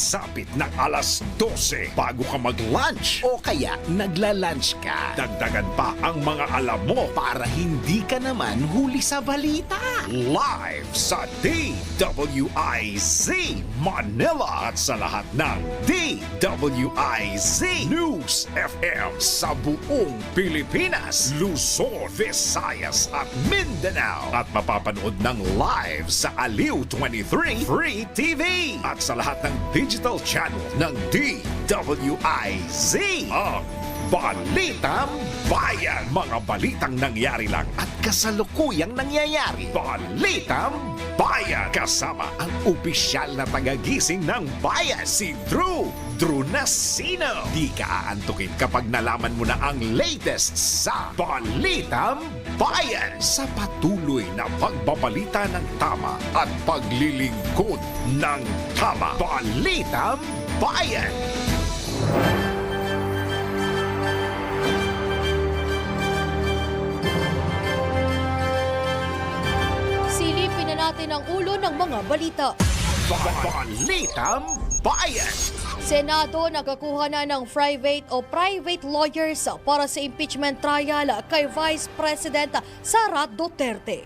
pagsapit ng alas 12 bago ka mag-lunch. O kaya nagla-lunch ka Dagdagan pa ang mga alam mo para hindi ka naman huli sa balita. live sa DWIZ Manila at sa lahat ng DWIZ News FM sa buong Pilipinas, Luzon, Visayas at Mindanao. At mapapanood ng live sa Aliw 23 Free TV at sa lahat ng digital channel ng DWIZ. Ang Balitang Bayan. Mga balitang nangyari lang at Kasalukuyang nangyayari. Balitang Bayan. Kasama ang opisyal na tagagising ng bayan, si Drew Nasino. Di ka aantukin kapag nalaman mo na ang latest sa Balitang Bayan. Sa patuloy na pagbabalita ng tama at paglilingkod ng tama. Balitang Bayan. Silipin na natin ang ulo ng mga balita. Balitang Bayan. Senado nagkakuha na ng private lawyers para sa impeachment trial kay Vice President Sara Duterte.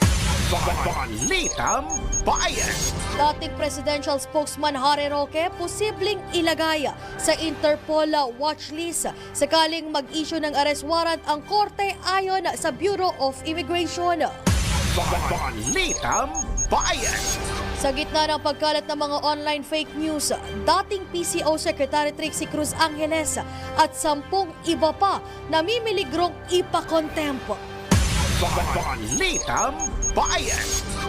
Balitang Bayan. Dating presidential spokesman Harry Roque posibleng ilagay sa Interpol watchlist sakaling mag-issue ng arrest warrant ang korte ayon sa Bureau of Immigration. Balitang Bayan. Sa gitna ng pagkalat ng mga online fake news, dating PCO Secretary Trixie Cruz Angeles at 10 iba pa namimiligrong ipa-contempt. Balitang Bayan.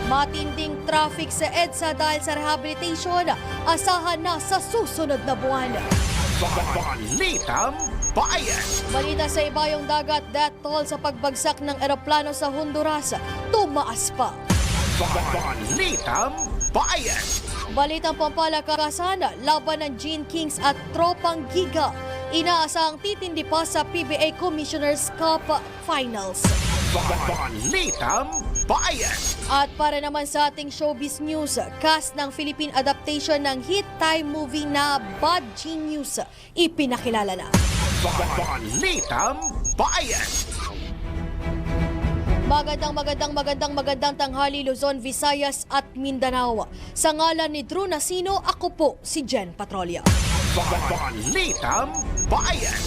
Matinding traffic sa EDSA dahil sa rehabilitation, asahan na sa susunod na buwan. Balitang Bayan. Balita sa ibayong dagat, death toll sa pagbagsak ng eroplano sa Honduras, tumaas pa. Balitang Bayan. Balitang pampalakasan, laban ng Gene Kings at Tropang Giga. Inaasahang titindi pa sa PBA Commissioners Cup Finals. Balitang Bayan. At para naman sa ating showbiz news, cast ng Philippine adaptation ng hit time movie na Bad Genius, ipinakilala na. Balitang Bayan. Magandang tanghali Luzon, Visayas at Mindanao. Sa ngalan ni Drew Nasino, ako po si Jen Patrolya. Balitang Bayan.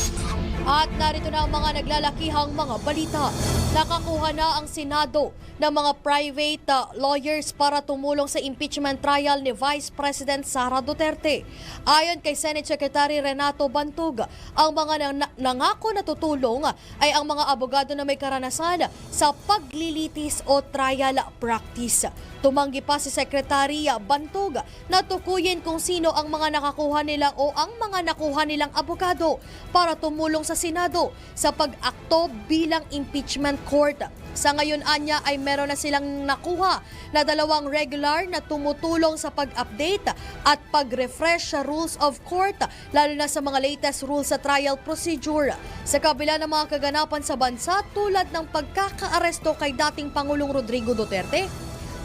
At narito na ang mga naglalakihang mga balita. Nakakuha na ang Senado ng mga private lawyers para tumulong sa impeachment trial ni Vice President Sara Duterte. Ayon kay Senate Secretary Renato Bantog, ang mga nangako na tutulong ay ang mga abogado na may karanasan sa paglilitis o trial practice. Tumanggi pa si Secretary Bantog na tukuyin kung sino ang mga nakakuha nilang o ang mga nakuha nilang abogado para tumulong sa Senado sa pag-akto bilang impeachment court. Sa ngayon anya ay meron na silang nakuha na 2 regular na tumutulong sa pag-update at pag-refresh sa rules of court, lalo na sa mga latest rules sa trial procedure. Sa kabila ng mga kaganapan sa bansa tulad ng pagkakaaresto kay dating Pangulong Rodrigo Duterte,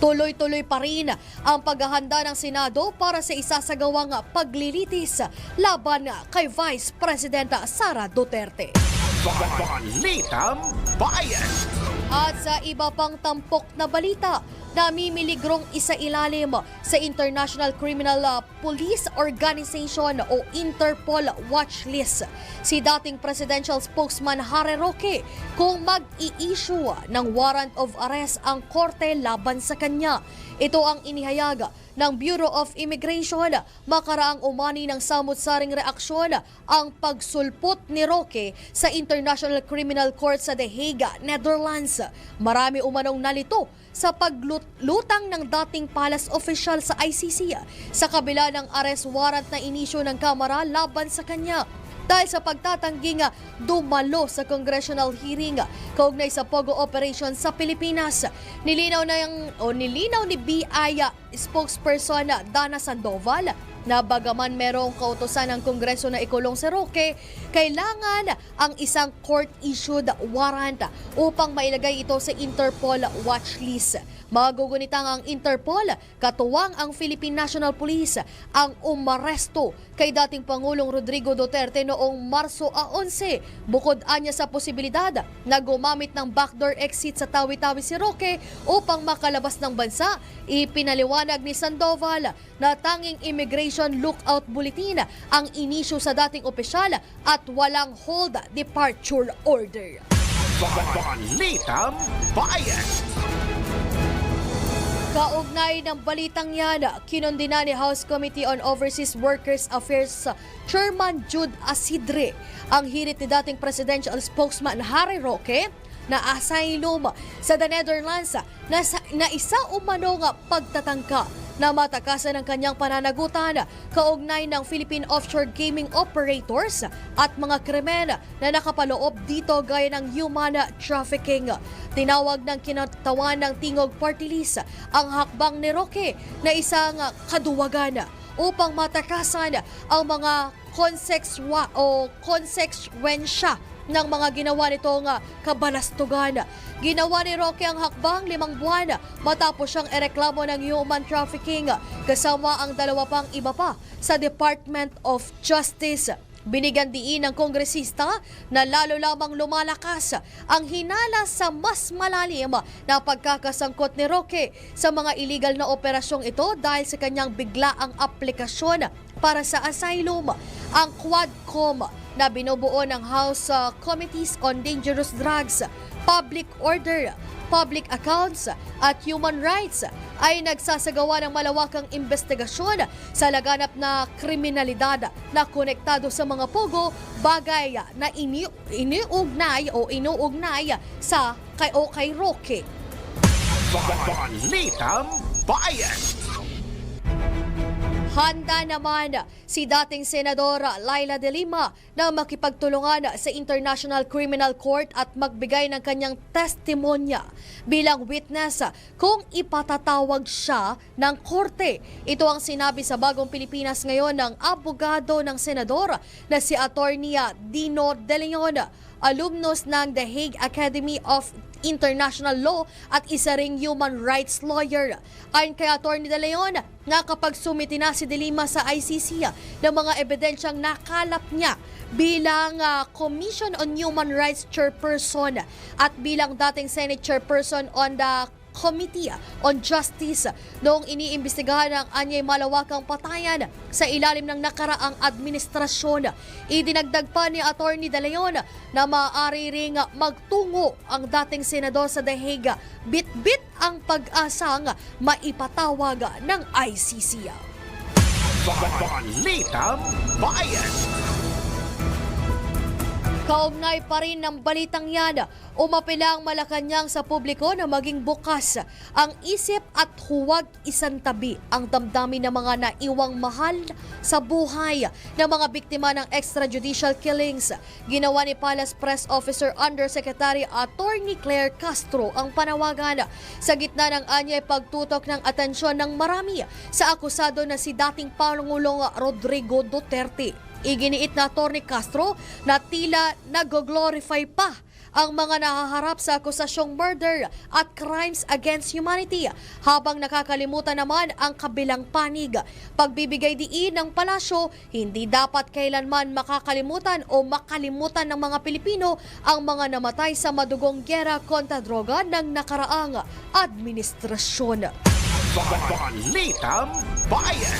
tuloy-tuloy pa rin ang paghahanda ng Senado para sa isasagawang paglilitis laban kay Vice President Sara Duterte. Balitang Bayan. At sa iba pang tampok na balita, namimiligrong isailalim sa International Criminal Police Organization o Interpol watchlist si dating presidential spokesman Harry Roque kung mag-i-issue ng warrant of arrest ang korte laban sa kanya. Ito ang inihayag ng Bureau of Immigration makaraang umani ng samut-saring reaksyon ang pagsulpot ni Roque sa International Criminal Court sa The Hague, Netherlands. Marami umanong nalito sa paglutang ng dating palace official sa ICC sa kabila ng arrest warrant na inisyu ng Kamara laban sa kanya. Dahil sa pagtatangging dumalo sa congressional hearing kaugnay sa Pogo Operation sa Pilipinas, nilinaw ni BI spokesperson Dana Sandoval na bagaman merong kautusan ng Kongreso na ikulong si Roque, kailangan ang isang court-issued warrant upang mailagay ito sa Interpol watchlist. Magugunitang ang Interpol, katuwang ang Philippine National Police, ang umaresto kay dating Pangulong Rodrigo Duterte noong Marso 11. Bukod anya sa posibilidad na gumamit ng backdoor exit sa Tawi-Tawi si Roque upang makalabas ng bansa, ipinaliwanag ni Sandoval na tanging immigration lookout bulletin ang inisyu sa dating opisyal at walang hold departure order. Balitang Bayan. Kaugnay ng balitang yan, kinundina ni House Committee on Overseas Workers Affairs Chairman Jude Asidre ang hirit ni dating presidential spokesman Harry Roque na asylum sa the Netherlands na isa umanong pagtatangka na matakasan ang kanyang pananagutan kaugnay ng Philippine Offshore Gaming Operators at mga krimen na nakapaloob dito gaya ng human trafficking. Tinawag ng kinatawan ng Tingog Party List ang hakbang ni Roque na isang kaduwagan upang matakasan ang mga konsekwensya ng mga ginawa nitong kabalastugan. Ginawa ni Roque ang hakbang 5 buwan matapos siyang ereklamo ng human trafficking kasama ang 2 pang iba pa sa Department of Justice. Binigyan diin ng kongresista na lalo lamang lumalakas ang hinala sa mas malalim na pagkakasangkot ni Roque sa mga illegal na operasyong ito dahil sa kanyang biglaang aplikasyon para sa asylum. Ang Quadcom na binubuo ng House Committees on Dangerous Drugs, Public Order, Public Accounts at Human Rights ay nagsasagawa ng malawakang investigasyon sa laganap na kriminalidad na konektado sa mga pogo, bagay na inuugnay sa kay Roque. Balitang Bayan. Handa naman si dating Senador Laila De Lima na makipagtulungan sa International Criminal Court at magbigay ng kanyang testimonya bilang witness kung ipatatawag siya ng korte. Ito ang sinabi sa Bagong Pilipinas ngayon ng abogado ng senador na si Attorney Dino De Leon, alumnus ng The Hague Academy of International Law at isa ring human rights lawyer. Ayon kay Atty. De Leon, nga kapag sumiti na si De Lima sa ICC ng mga ebidensyang nakalap niya bilang Commission on Human Rights Chairperson at bilang dating Senate Chairperson on the Committee on Justice noong iniimbestigahan ng anyay malawakang patayan sa ilalim ng nakaraang administrasyon. Idinagdag pa ni Atty. De Leon na maaari ring magtungo ang dating senador sa The Hague. Bit-bit ang pag-asang maipatawag ng ICC. Balitang Bayan. Kaugnay pa rin ng balitang yan, umapila ang Malacanang sa publiko na maging bukas ang isip at huwag isantabi ang damdamin ng mga naiwang mahal sa buhay ng mga biktima ng extrajudicial killings. Ginawa ni Palace Press Officer Undersecretary Attorney Claire Castro ang panawagan sa gitna ng anyay pagtutok ng atensyon ng marami sa akusado na si dating Pangulong Rodrigo Duterte. Iginiit na Atty. Castro na tila nag-glorify pa ang mga nahaharap sa akusasyong murder at crimes against humanity habang nakakalimutan naman ang kabilang panig. Pagbibigay diin ng palasyo, hindi dapat kailanman makakalimutan o makalimutan ng mga Pilipino ang mga namatay sa madugong gyera kontra droga ng nakaraang administrasyon. Balitang Bayan.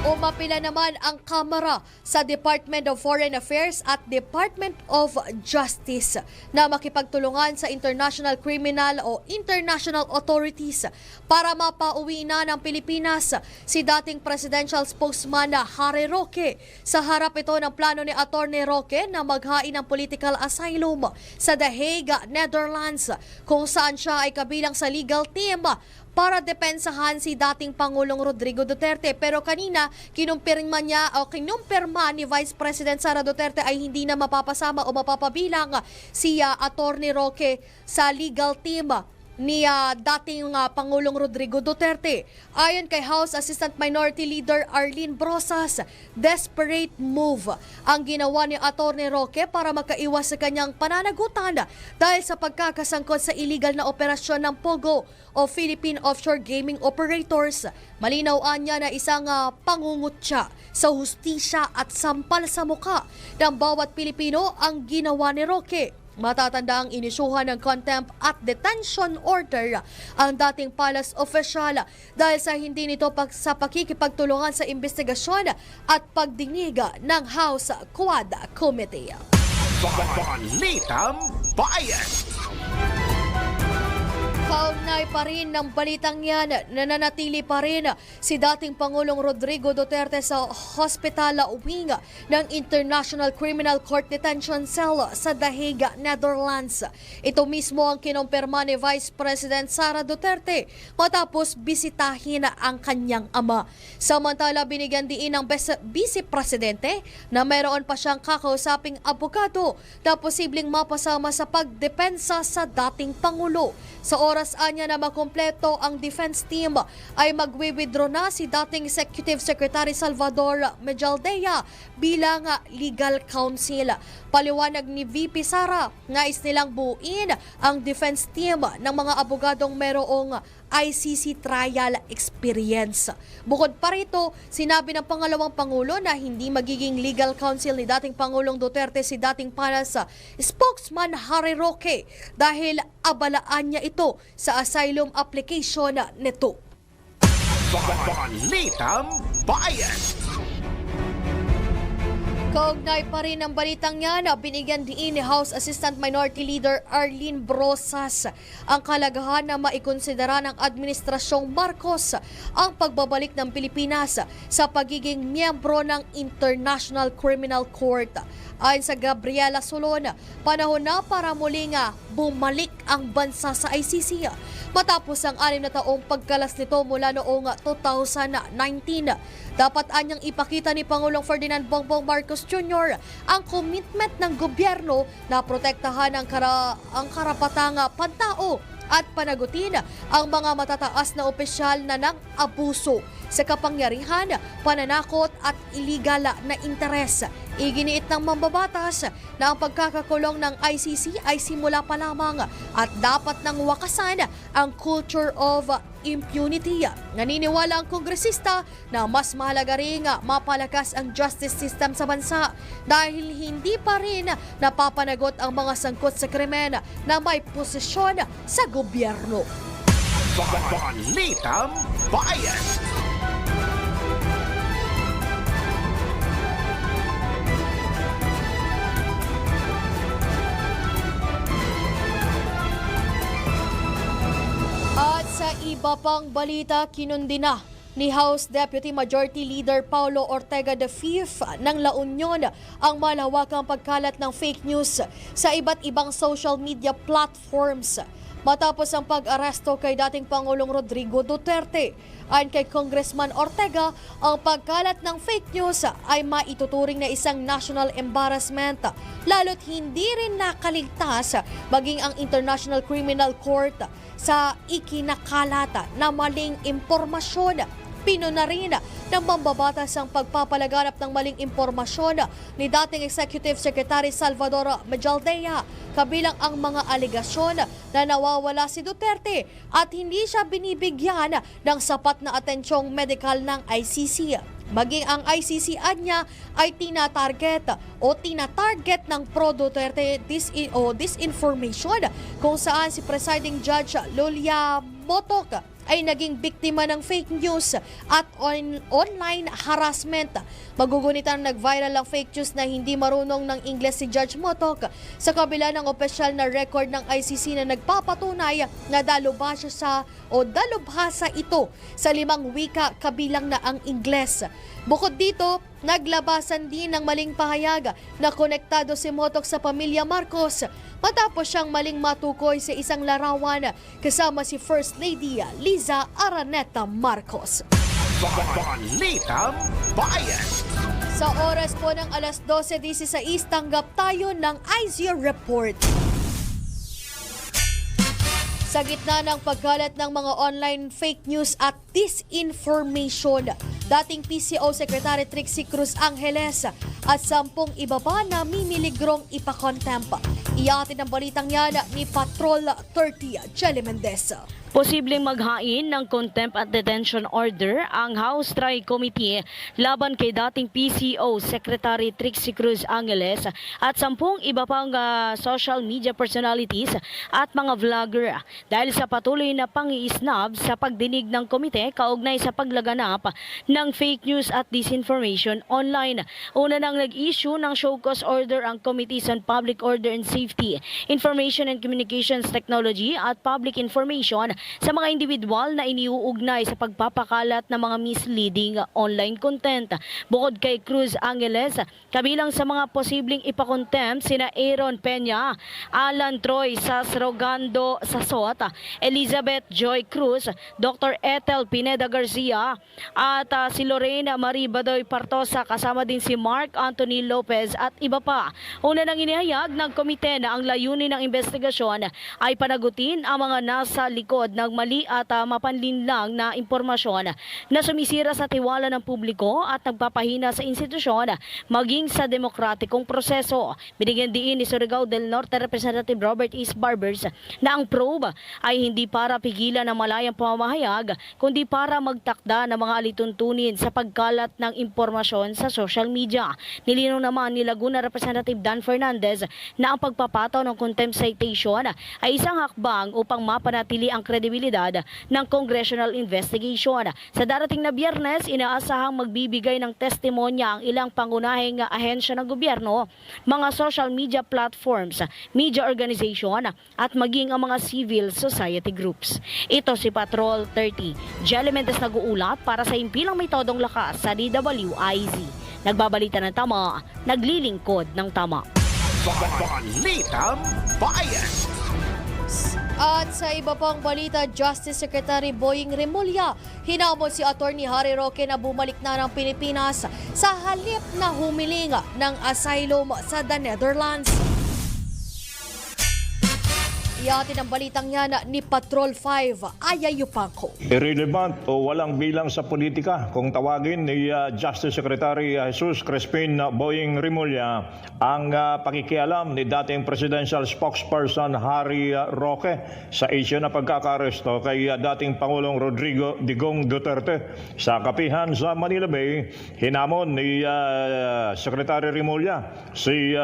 Umapila naman ang Kamara sa Department of Foreign Affairs at Department of Justice na makipagtulungan sa International Criminal o International Authorities para mapauwi na ng Pilipinas si dating presidential spokesman na Harry Roque. Sa harap ito ng plano ni Atty. Roque na maghain ng political asylum sa The Hague, Netherlands, kung saan siya ay kabilang sa legal team para depensahan si dating Pangulong Rodrigo Duterte. Pero kanina, kinumpirma ni Vice President Sara Duterte ay hindi na mapapasama o mapapabilang si Atty. Roque sa legal team ni dating Pangulong Rodrigo Duterte. Ayon kay House Assistant Minority Leader Arlene Brosas, desperate move ang ginawa ni Atty. Roque para makaiwas sa kanyang pananagutan dahil sa pagkakasangkot sa illegal na operasyon ng POGO o Philippine Offshore Gaming Operators. Malinaw niya na isang pangungutya sa hustisya at sampal sa muka ng bawat Pilipino ang ginawa ni Roque. Matatanda ang inisyuhan ng contempt at detention order ang dating palace official dahil sa hindi nito sa pakikipagtulungan sa investigasyon at pagdinig ng House Quad Committee. Balitang Bayan! Kaugnay pa rin ng balitang yan, nananatili pa rin si dating Pangulong Rodrigo Duterte sa hospital wing ng International Criminal Court Detention Cell sa The Hague, Netherlands. Ito mismo ang kinumpirma ni Vice President Sara Duterte matapos bisitahin ang kanyang ama. Samantala, binigyan diin ng Vice Presidente na mayroon pa siyang kakausaping abogado na posibleng mapasama sa pagdepensa sa dating Pangulo. Sa oras anya na makumpleto ang defense team ay magwi-withdraw na si dating Executive Secretary Salvador Mejaldea bilang legal counsel. Paliwanag ni VP Sara, nais nilang buuin ang defense team ng mga abogadong merong ICC trial experience. Bukod pa rito, sinabi ng pangalawang Pangulo na hindi magiging legal counsel ni dating Pangulong Duterte si dating Palace spokesman Harry Roque dahil abalaan niya ito sa asylum application nito. Balitang Bayan! Kaugnay pa rin ang balitang yan, binigyan din ni House Assistant Minority Leader Arlene Brosas ang kalagahan na maikonsidera ng Administrasyong Marcos ang pagbabalik ng Pilipinas sa pagiging miyembro ng International Criminal Court. Ayon sa Gabriela Solon, panahon na para muling bumalik ang bansa sa ICC matapos ang 6 na taong pagkalas nito mula noong 2019. Dapat anyang ipakita ni Pangulong Ferdinand Bongbong Marcos Jr. ang commitment ng gobyerno na protektahan ang karapatang pantao at panagutin ang mga matataas na opisyal na ng abuso sa kapangyarihan, pananakot at iligal na interes. Iginiit ng mambabatas na ang pagkakakulong ng ICC ay simula pa lamang at dapat nang wakasan ang culture of impunity. Naniniwala ang kongresista na mas mahalaga rin mapalakas ang justice system sa bansa dahil hindi pa rin napapanagot ang mga sangkot sa krimen na may posisyon sa gobyerno. Balitang Bayan! At sa iba pang balita, kinundi na ni House Deputy Majority Leader Paulo Ortega V ng La Union ang malawakang pagkalat ng fake news sa iba't ibang social media platforms matapos ang pag-aresto kay dating Pangulong Rodrigo Duterte. Ayon kay Congressman Ortega, ang pagkalat ng fake news ay maituturing na isang national embarrassment, lalo't hindi rin nakaligtas maging ang International Criminal Court sa ikinakalat na maling impormasyon. Pinuna rin ng mambabatas ang pagpapalaganap ng maling impormasyon ni dating Executive Secretary Salvador Mejaldea, kabilang ang mga alegasyon na nawawala si Duterte at hindi siya binibigyan ng sapat na atensyong medikal ng ICC. Maging ang ICC anya ay tinatarget ng pro-Duterte disinformation kung saan si Presiding Judge Lulia Motok ay naging biktima ng fake news at online harassment. Magugunitan nag-viral ang fake news na hindi marunong ng Ingles si Judge Motok sa kabila ng opisyal na record ng ICC na nagpapatunay na dalubhasa ito sa 5 wika kabilang na ang Ingles. Bukod dito, naglabasan din ng maling pahayag na konektado si Motok sa pamilya Marcos matapos siyang maling matukoy sa isang larawan kasama si First Lady Liza Araneta Marcos. Balitang Bayan! Sa oras po ng alas 12:16, tanggap tayo ng IZO Report. Sa gitna ng pagkalat ng mga online fake news at disinformation, dating PCO Secretary Trixie Cruz Angeles at 10 iba pa na mimiligrong ipakontempt. Iyatin ang balitang yan ni Patrol 30 Jelly Mendez. Posibleng maghain ng contempt at detention order ang House Tri-Committee laban kay dating PCO Secretary Trixie Cruz Angeles at 10 iba pang social media personalities at mga vlogger dahil sa patuloy na pangiisnab sa pagdinig ng komite kaugnay sa paglaganap ng fake news at disinformation online. Una nang nag-issue ng show cause order ang Committees on Public Order and Safety, Information and Communications Technology at Public Information sa mga individual na iniuugnay sa pagpapakalat ng mga misleading online content. Bukod kay Cruz Angeles, kabilang sa mga posibleng ipakontempt sina Aaron Peña, Alan Troy Sasrogando Sasot, Elizabeth Joy Cruz, Dr. Ethel Pineda Garcia at si Lorena Marie Badoy Partosa, kasama din si Mark Anthony Lopez at iba pa. Una nang inihayag ng komite na ang layunin ng investigasyon ay panagutin ang mga nasa likod ng mali at mapanlinlang na impormasyon na sumisira sa tiwala ng publiko at nagpapahina sa institusyon maging sa demokratikong proseso. Binigyan diin ni Surigao del Norte Representative Robert East Barbers na ang probe ay hindi para pigilan ang malayang pamamahayag kundi para magtakda ng mga alituntunin sa pagkalat ng impormasyon sa social media. Nilinaw naman ni Laguna Representative Dan Fernandez na ang pagpapataw ng contempt citation ay isang hakbang upang mapanatili ang kredibilidad ng congressional investigation. Sa darating na Biyernes, inaasahang magbibigay ng testimonya ang ilang pangunahing ahensya ng gobyerno, mga social media platforms, media organization at maging ang mga civil society groups. Ito si Patrol 30. Jelly Mendez nag-uulat para sa Impilang May Todong Lakas sa DWIZ. Nagbabalita ng tama, naglilingkod ng tama. Balitang Bayan. At sa iba pang balita, Justice Secretary Boying Remulla hinamon si Attorney Harry Roque na bumalik na ng Pilipinas sa halip na humiling ng asylum sa the Netherlands. Iyatin ang balitang yan ni Patrol 5, Ayay Yupanco. Irrelevant o walang bilang sa politika kung tawagin ni Justice Secretary Jesus Crispin Boying Remulla ang pakikialam ni dating Presidential Spokesperson Harry Roque sa isyu na pagkakaresto kay dating Pangulong Rodrigo Digong Duterte. Sa kapihan sa Manila Bay, hinamon ni Secretary Remulla si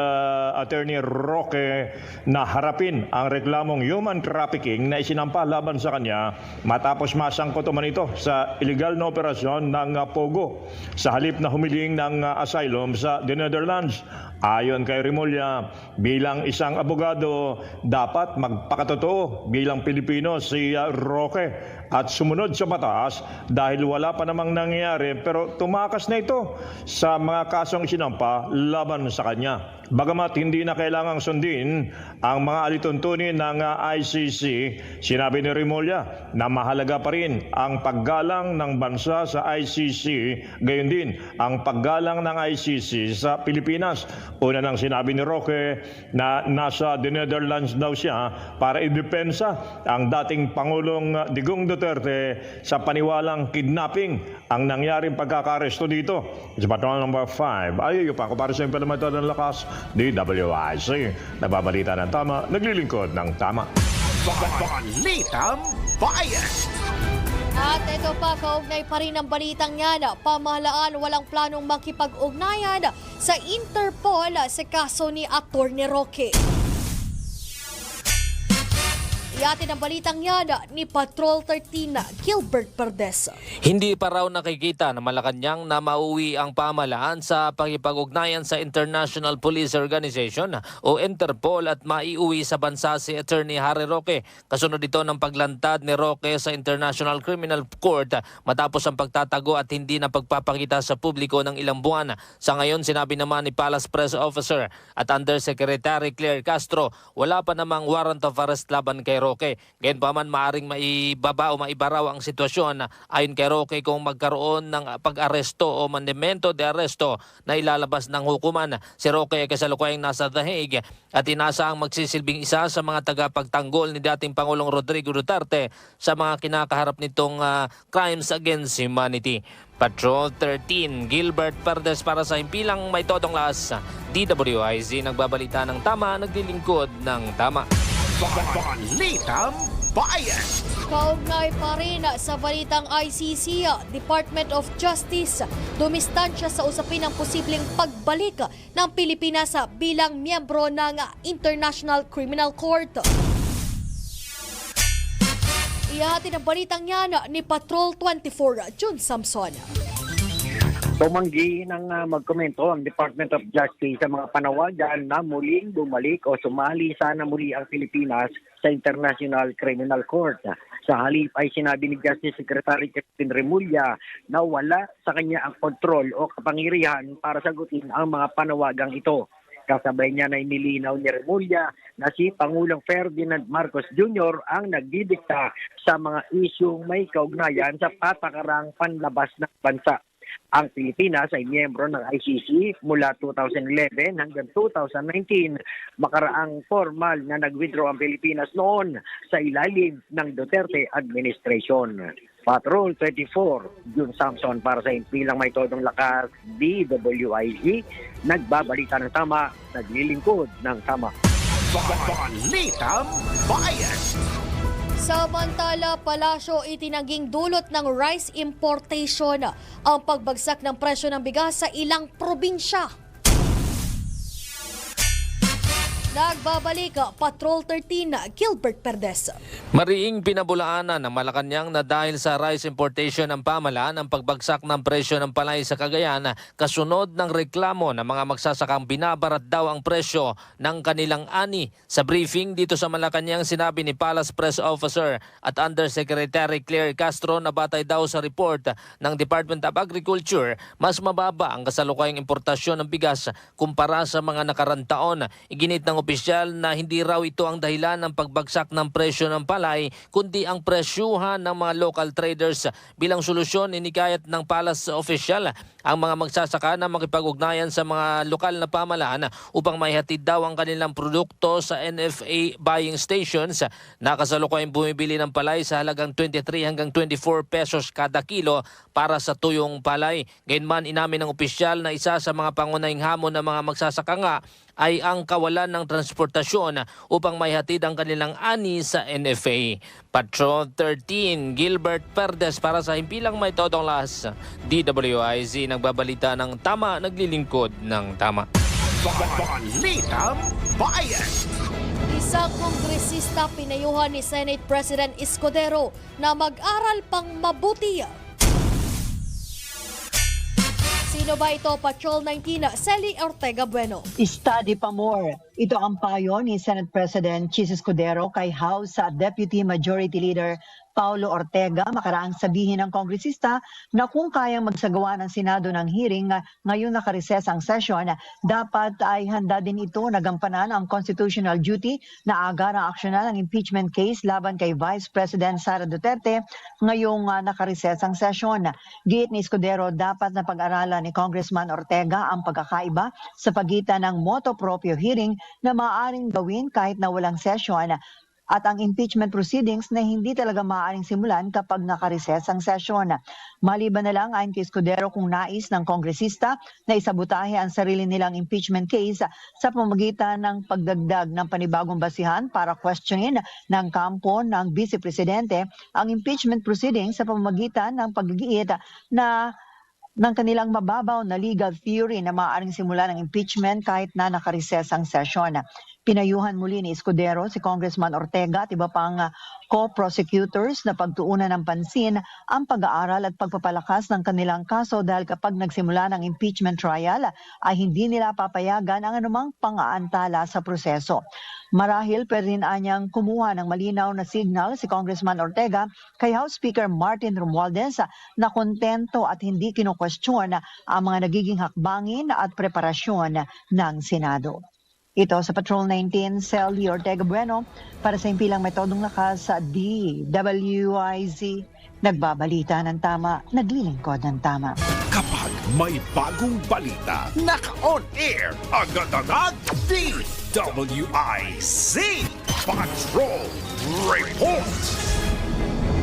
Attorney Roque na harapin ang reklamong human trafficking na isinampa laban sa kanya matapos masangkot man ito sa illegal na operasyon ng Pogo sa halip na humiling ng asylum sa the Netherlands. Ayon kay Remulla, bilang isang abogado, dapat magpakatotoo bilang Pilipino si Roque at sumunod sa batas dahil wala pa namang nangyayari pero tumakas na ito sa mga kasong isinampa laban sa kanya. Bagamat hindi na kailangang sundin ang mga alituntunin ng ICC, sinabi ni Remulla na mahalaga pa rin ang paggalang ng bansa sa ICC, gayon din ang paggalang ng ICC sa Pilipinas. Una nang sinabi ni Roque na nasa the Netherlands daw siya para idepensa ang dating Pangulong Digong Duterte sa paniwalang kidnapping ang nangyaring pagkakaresto dito. Sa Patrol number 5, Ayay Yupanco para sa Impilang May Todong Lakas, DWIZ. Nagbabalita ng tama, naglilingkod ng tama. Balitang Bayan. At ito pa, kaugnay pa rin ang balitang yan. Pamahalaan walang planong makipag-ugnayan sa Interpol sa kaso ni Attorney Roque. Iyatin ang balitang yan ni Patrol 13, Gilbert Perdesa. Hindi pa raw nakikita na Malacanang na mauwi ang pamahalaan sa pakipag-ugnayan sa International Police Organization o Interpol at maiuwi sa bansa si Attorney Harry Roque. Kasunod ito ng paglantad ni Roque sa International Criminal Court matapos ang pagtatago at hindi na pagpapakita sa publiko ng ilang buwan. Sa ngayon, sinabi naman ni Palace Press Officer at Undersecretary Claire Castro, wala pa namang warrant of arrest laban kay Roque Roque. Gayon pa man maaring maibaba o maibaraw ang sitwasyon ayon kay Roque kung magkaroon ng pag-aresto o mandamento de aresto na ilalabas ng hukuman. Si Roque ay kasalukuyang nasa The Hague at inaasahang magsisilbing isa sa mga tagapagtanggol ni dating Pangulong Rodrigo Duterte sa mga kinakaharap nitong crimes against humanity. Patrol 13, Gilbert Perdes para sa Himpilang May Todong Lakas. DWIZ nagbabalita ng tama, naglilingkod ng tama. Balitang Bayan. Kaugnay pa rin sa balitang ICC, Department of Justice dumistansya sa usapin ng posibleng pagbalik ng Pilipinas bilang miyembro ng International Criminal Court. Ihahatid ang balitang yan ni Patrol 24, June Samson. Tumanggi ng magkomento ang Department of Justice sa mga panawagan na muling bumalik o sumali sana muli ang Pilipinas sa International Criminal Court. Sa halip ay sinabi ni Justice Secretary Crispin Remulla na wala sa kanya ang kontrol o kapangyarihan para sagutin ang mga panawagang ito. Kasabay niya na inilinaw ni Remulla na si Pangulong Ferdinand Marcos Jr. ang nagdidikta sa mga isyung may kaugnayan sa patakarang panlabas ng bansa. Ang Pilipinas ay miyembro ng ICC mula 2011 hanggang 2019. Makaraang formal na nag-withdraw ang Pilipinas noon sa ilalim ng Duterte administration. Patrol 24, June Samson para sa Himpilang May Todong Lakas, DWIZ, nagbabalita ng tama, naglilingkod ng tama. Balitang Bayan. Samantala, Palasyo itinangging dulot ng rice importation ang pagbagsak ng presyo ng bigas sa ilang probinsya. Nagbabalik, Patrol 13, Gilbert Perdes. Mariing pinabulaanan ng Malacanang na dahil sa rice importation ng pamahalaan ang pagbagsak ng presyo ng palay sa Cagayan kasunod ng reklamo ng mga magsasakang binabarat daw ang presyo ng kanilang ani. Sa briefing dito sa Malacanang, sinabi ni Palace Press Officer at Undersecretary Claire Castro na batay daw sa report ng Department of Agriculture, mas mababa ang kasalukuyang importasyon ng bigas kumpara sa mga nakarang taon. Iginit ng opisyal na hindi raw ito ang dahilan ng pagbagsak ng presyo ng palay, kundi ang presyuhan ng mga local traders. Bilang solusyon, inikayat ng Palace official ang mga magsasaka na makipag-ugnayan sa mga lokal na pamahalaan upang maihatid daw ang kanilang produkto sa NFA buying stations na kasalukuyang bumibili ng palay sa halagang 23 hanggang 24 pesos kada kilo para sa tuyong palay. Gayunman, inamin ng opisyal na isa sa mga pangunahing hamon ng mga magsasaka nga ay ang kawalan ng transportasyon upang maihatid ang kanilang ani sa NFA. Patrol 13, Gilbert Perdes para sa Himpilang May Todong Lakas. DWIZ nagbabalita ng tama, naglilingkod ng tama. Balitang Bayan. Isang kongresista pinayuhan ni Senate President Escudero na mag-aral pang mabuti. Sino ba ito? Patrol 19, Celi Ortega Bueno. Study pa more. Ito ang payo ni Senate President Chis Escudero kay House Deputy Majority Leader Paulo Ortega makaraang sabihin ng kongresista na kung kayang magsagawa ng Senado ng hearing ngayong nakareses ang session, dapat ay handa din ito na gampanan ang constitutional duty na agarang aksyonan ang impeachment case laban kay Vice President Sara Duterte ngayong nakareses ang session. Giit ni Escudero, dapat na pag-aralan ni Congressman Ortega ang pagkakaiba sa pagitan ng motu proprio hearing na maaaring gawin kahit na walang session at ang impeachment proceedings na hindi talaga maaaring simulan kapag nakareses ang session. Maliban na lang ayon kay Escudero kung nais ng kongresista na isabutahe ang sarili nilang impeachment case sa pamamagitan ng pagdagdag ng panibagong basihan para questionin ng kampo ng Vice Presidente ang impeachment proceedings sa pamamagitan ng paggigiit na ng kanilang mababaw na legal theory na maaaring simulan ng impeachment kahit na nakareses ang session. Pinayuhan muli ni Escudero si Congressman Ortega at iba pang co-prosecutors na pagtuunan ng pansin ang pag-aaral at pagpapalakas ng kanilang kaso dahil kapag nagsimula ng impeachment trial ay hindi nila papayagan ang anumang pang-aantala sa proseso. Marahil pwede rin anyang kumuha ng malinaw na signal si Congressman Ortega kay House Speaker Martin Romualdez na kontento at hindi kinukwestiyon ang mga nagiging hakbangin at preparasyon ng Senado. Ito sa Patrol 19, Sally Ortega Bueno para sa impilang metodong lakas sa DWIZ. Nagbabalita ng tama, naglilingkod ng tama. Kapag may bagong balita, naka-on air, agad-agad, DWIZ Patrol Report.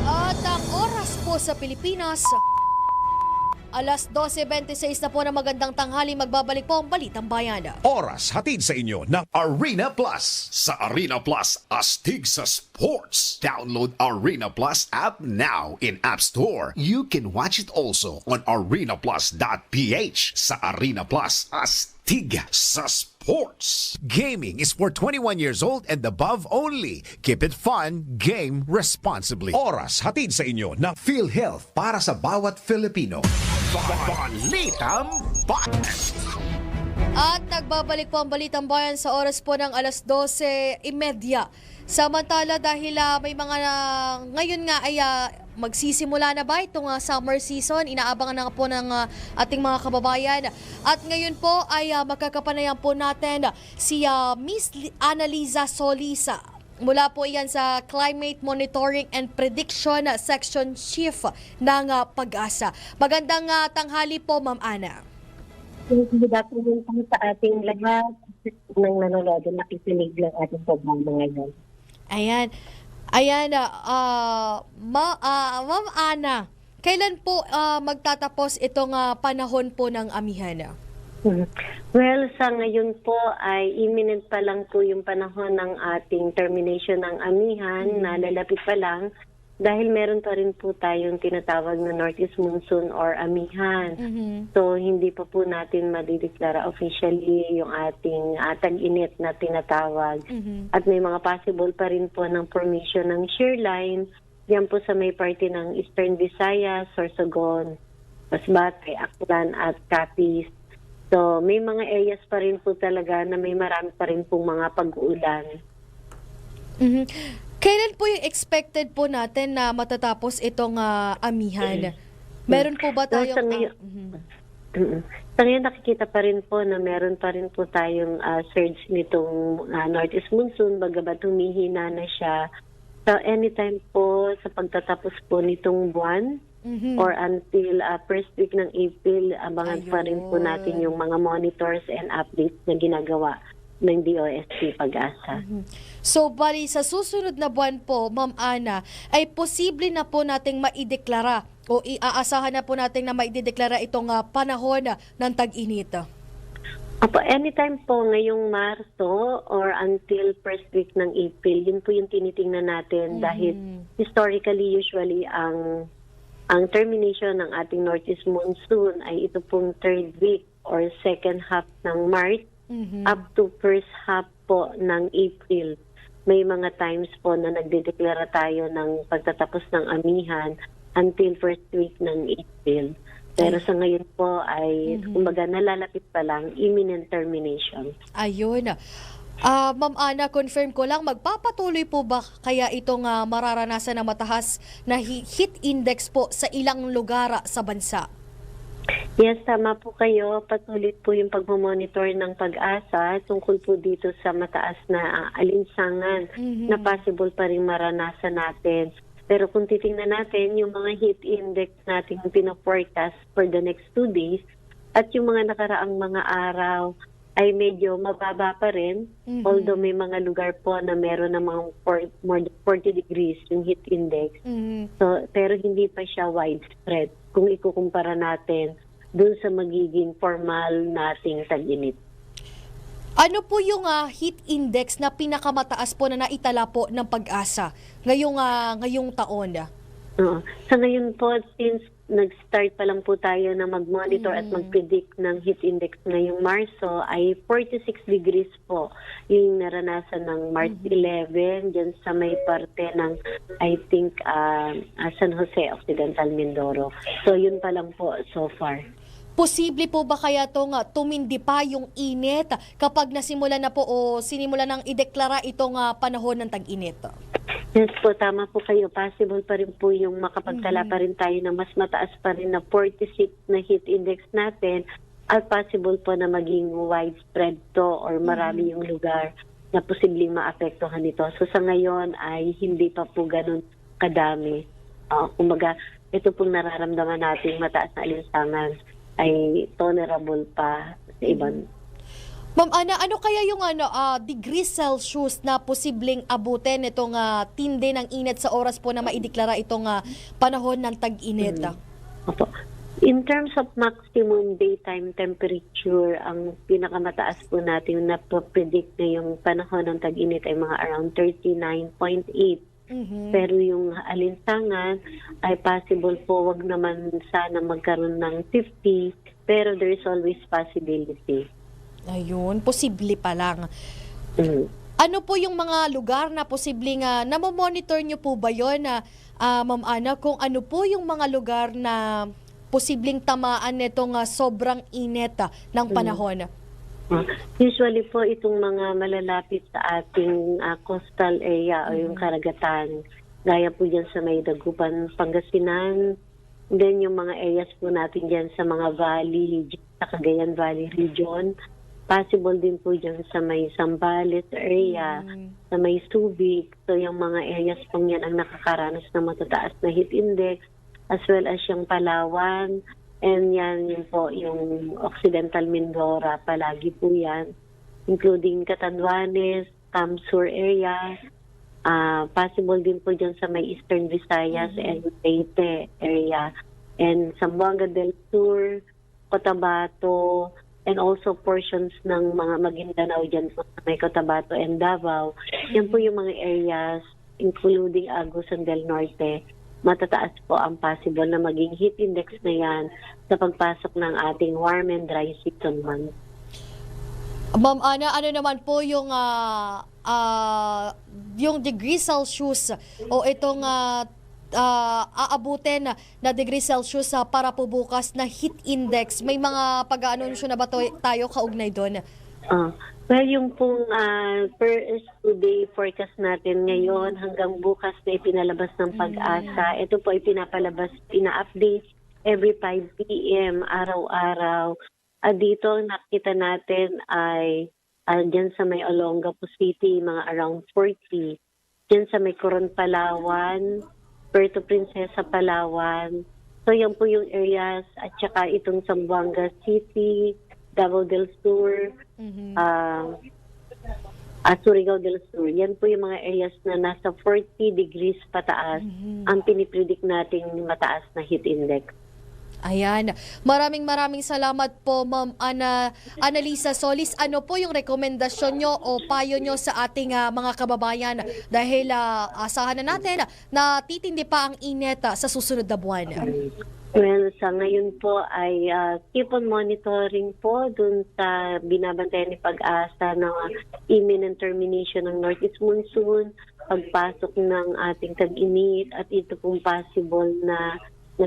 At ang oras po sa Pilipinas, alas 12:26 na po na magandang tanghali. Magbabalik po ang Balitang Bayan. Oras hatid sa inyo ng Arena Plus. Sa Arena Plus, astig sa sports. Download Arena Plus app now in App Store. You can watch it also on arenaplus.ph. Sa Arena Plus, astig sa sports. Gaming is for 21 years old and above only. Keep it fun, game responsibly. Oras hatid sa inyo ng PhilHealth para sa bawat Filipino. Balitang Bayan. At nagbabalik po ang Balitang Bayan sa oras po ng alas 12:30. Samantala dahil may mga ngayon nga ay magsisimula na ba itong summer season, inaabangan na po ng ating mga kababayan. At ngayon po ay magkakapanayan po natin si Miss Annaliza Solisa. Mula po iyan sa Climate Monitoring and Prediction Section Chief ng Pag-asa. Magandang tanghali po, Ma'am Ana. Good afternoon po sa ating lahat ng nanonood na nakikinig ng ating programa ngayon. Ayan, Ma'am Ana, kailan po magtatapos itong panahon po ng amihan? Well, sa ngayon po ay imminent pa lang po yung panahon ng ating termination ng amihan, nalalapit pa lang dahil meron pa rin po tayong tinatawag na Northeast Monsoon or amihan. So, hindi pa po natin madideklara officially yung ating tag-init na tinatawag. At may mga possible pa rin po ng formation ng shear line, yan po sa may parte ng Eastern Visayas, Sorsogon, Masbate, Aklan at Capiz. So, may mga areas pa rin po talaga na may marami pa rin pong mga pag-uulan. Kailan po yung expected po natin na matatapos itong amihan? Meron po ba tayong... Sa ngayon nakikita pa rin po na meron pa rin po tayong surge nitong Northeast Monsoon, bagamat humihina na siya. So, anytime po sa pagtatapos po nitong buwan, or until first week ng April, abangan pa rin po natin yung mga monitors and updates na ginagawa ng DOST Pag-asa. So, bali sa susunod na buwan po, Ma'am Ana, ay posible na po nating maideklara o iaasahan na po natin na maideklara itong panahon ng tag-init? Opo, anytime po ngayong Marso or until first week ng April, yun po yung tinitingnan natin dahil historically, usually, ang termination ng ating Northeast Monsoon ay ito pong third week or second half ng March up to first half po ng April. May mga times po na nagdedeklara tayo ng pagtatapos ng amihan until first week ng April. Pero sa ngayon po ay, kumbaga, nalalapit pa lang, imminent termination. Ayun. Ma'am Ana, confirm ko lang, magpapatuloy po ba kaya itong mararanasan na mataas na heat index po sa ilang lugar sa bansa? Yes, tama po kayo. Patuloy po yung pagmamonitor ng Pag-asa tungkol po dito sa mataas na alinsangan na possible pa rin maranasan natin. Pero kung titingnan natin yung mga heat index natin pina-forecast for the next 2 days at yung mga nakaraang mga araw ay medyo mababa pa rin, although may mga lugar po na meron ng mga more than 40 degrees yung heat index. So, pero hindi pa siya widespread kung ikukumpara natin dun sa magiging formal nating tag-init. Ano po yung heat index na pinakamataas po na naitala po ng Pag-asa ngayong taon? Sa ngayon po, since nag-start pa lang po tayo na mag-monitor at mag-predict ng heat index ngayong Marso, ay 46 degrees po yung naranasan ng March 11 dyan sa may parte ng, I think, San Jose, Occidental Mindoro. So, yun pa lang po so far. Posible po ba kaya itong tumindi pa yung init kapag nasimula na po o sinimula nang ideklara itong panahon ng tag-init? Yes po, tama po kayo. Possible pa rin po yung makapagtala pa rin tayo na mas mataas pa rin na 46 na heat index natin at possible po na maging widespread to or marami yung lugar na posibleng maapektuhan nito. So sa ngayon ay hindi pa po ganun kadami. Kumbaga, ito pong nararamdaman natin mataas na alinsangan ay tolerable pa sa ibang. Ma'am Ana, ano kaya yung degrees Celsius na posibleng abutin itong tindi ng init sa oras po na maideklara itong panahon ng tag-init? Opo. In terms of maximum daytime temperature, ang pinakamataas po natin na predict na yung panahon ng tag-init ay mga around 39.8. Pero yung alinsangan ay possible po, wag naman sana magkaroon ng 50, pero there is always possibility. Ayun, posible pa lang. Ano po yung mga lugar na posibleng namomonitor nyo po ba yun, Ma'am Ana, kung ano po yung mga lugar na posibleng tamaan nitong sobrang init ng panahon? Usually po itong mga malalapit sa ating coastal area o yung karagatan, gaya po dyan sa may Dagupan, Pangasinan, then yung mga areas po natin dyan sa mga valley, sa Cagayan Valley region, possible din po dyan sa may Zambales area, sa may Subic. So yung mga areas pong yan ang nakakaranas ng matataas na heat index, as well as yung Palawan, and yan yun po yung Occidental Mindoro, palagi po yan, including Catanduanes, Camsur area, possible din po dyan sa may Eastern Visayas and Leyte area, and Zamboanga del Sur, Cotabato, and also portions ng mga Maguindanao dyan po sa may Cotabato and Davao. Yan po yung mga areas, including Agusan del Norte, matataas po ang possible na maging heat index na yan sa pagpasok ng ating warm and dry season month. Ma'am Ana, ano naman po yung degree Celsius o itong aabutin na degree Celsius para po bukas na heat index? May mga pag-aanunsyo na ba tayo kaugnay doon? Well, yung pong per today forecast natin ngayon hanggang bukas na ipinalabas ng Pag-asa, ito po ay pina-update every 5 p.m. araw-araw. Dito nakita natin ay dyan sa may Olongapo City, mga around 40. Dyan sa may Coron, Palawan, Puerto Princesa, Palawan. So yan po yung areas at saka itong Zamboanga City, Davao del Sur, Surigao del Sur. Yan po yung mga areas na nasa 40 degrees pataas ang pinipredict nating mataas na heat index. Ayan. Maraming salamat po, Ma'am Annalisa Solis. Ano po yung rekomendasyon nyo o payo nyo sa ating mga kababayan dahil asahan na natin na titindi pa ang init sa susunod na buwan? Well, sa ngayon po ay keep on monitoring po dun sa binabantayan ni Pag-asa ng imminent termination ng Northeast Monsoon, pagpasok ng ating tag-init at ito pong possible na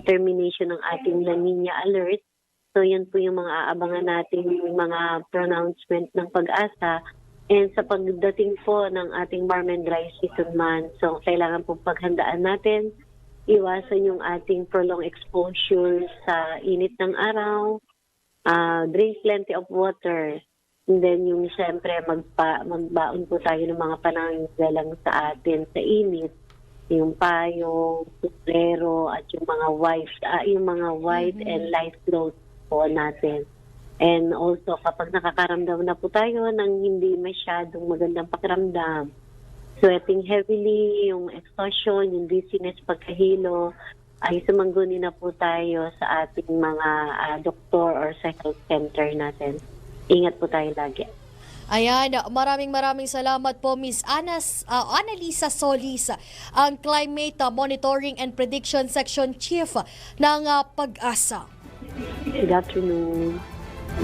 termination ng ating La Nina alert. So yan po yung mga aabangan nating mga pronouncement ng Pag-asa. And sa pagdating po ng ating warm and dry season month, so kailangan po paghandaan natin, iwasan yung ating prolonged exposure sa init ng araw, drink plenty of water, and then yung siyempre magbaon po tayo ng mga pananggalang sa atin sa init, yung payong, sombrero, at yung mga white and light clothes po natin. And also kapag nakakaramdam na po tayo ng hindi masyadong magandang pakiramdam, sweating heavily, yung exhaustion, yung dizziness, pagkahilo, ay sumangguni na po tayo sa ating mga doktor or sa health center natin. Ingat po tayo lagi. Ayan, maraming salamat po, Ms. Annalisa Solis, ang Climate Monitoring and Prediction Section Chief ng Pag-asa. Good afternoon.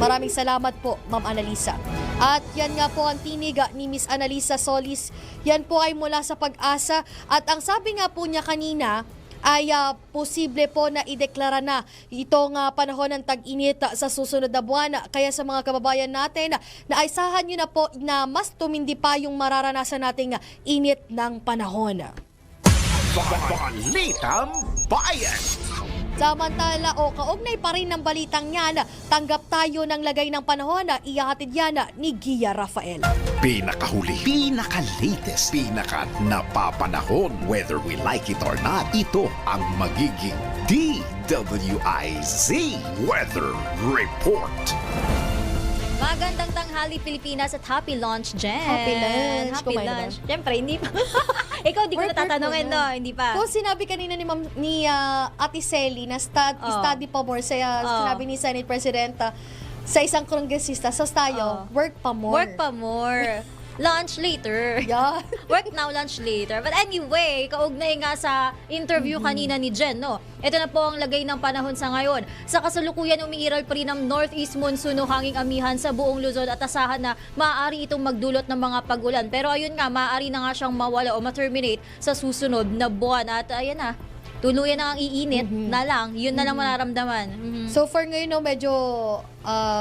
Maraming salamat po, Ma'am Annalisa. At yan nga po ang tinig ni Ms. Annalisa Solis. Yan po ay mula sa Pag-asa. At ang sabi nga po niya kanina ay posible po na ideklara na itong panahon ng tag-init sa susunod na buwan. Kaya sa mga kababayan natin, naisahan nyo na po na mas tumindi pa yung mararanasan nating init ng panahon. Balitang Bayan. Samantala o kaugnay pa rin ng balitang yan, tanggap tayo ng lagay ng panahon na ihahatid yan ni Gia Rafael. Pinakahuli, pinaka-latest, pinaka-napapanahon, whether we like it or not, ito ang magiging DWIZ Weather Report. Magandang tanghali Pilipinas at happy launch, Jen. Happy lunch. Happy Kumain lunch. na ba? Siyempre, hindi pa. Ikaw, di ko Work natatanungin, muna. no? Hindi pa. Kung sinabi kanina ni Ate Selly na study pa more, sinabi ni Senate President sa isang kongresista, tayo, work pa more. Work pa more. Lunch later. Yeah. Work now, lunch later. But anyway, kaugnay nga sa interview kanina ni Jen, no? Ito na po ang lagay ng panahon sa ngayon. Sa kasalukuyan, umiiral pa rin ang northeast monsoon o hanging amihan sa buong Luzon at asahan na maaari itong magdulot ng mga pag-ulan. Pero ayun nga, maaari na nga siyang mawala o ma-terminate sa susunod na buwan. At ayan na, tuluyan na ang iinit na lang. Yun na lang mararamdaman. So far ngayon, no, medyo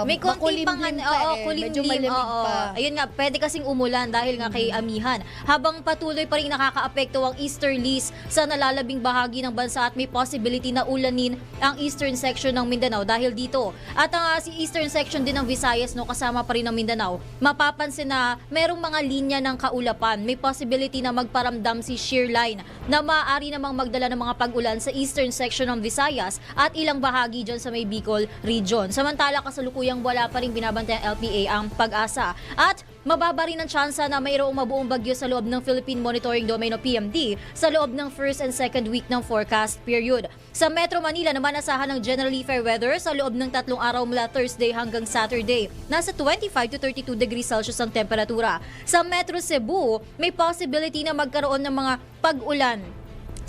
May konti pang makulimlim kulimlim. medyo malamig Oo. pa. Ayun nga, pwede kasing umulan dahil nga kay amihan. Habang patuloy pa rin nakakaapekto ang easterlies sa nalalabing bahagi ng bansa at may possibility na ulanin ang eastern section ng Mindanao dahil dito. At ang si eastern section din ng Visayas, no, kasama pa rin ng Mindanao, mapapansin na merong mga linya ng kaulapan. May possibility na magparamdam si shear line na maaari namang magdala ng mga pag-ulan sa eastern section ng Visayas at ilang bahagi dyan sa may Bicol region. Samantala, kasalukuyang wala pa rin binabantay ang LPA ang Pag-asa. At mababa rin ang tsansa na mayroong mabuong bagyo sa loob ng Philippine Monitoring Domain o PMD sa loob ng first and second week ng forecast period. Sa Metro Manila naman asahan ng generally fair weather sa loob ng 3 araw mula Thursday hanggang Saturday. Nasa 25 to 32 degrees Celsius ang temperatura. Sa Metro Cebu, may possibility na magkaroon ng mga pag-ulan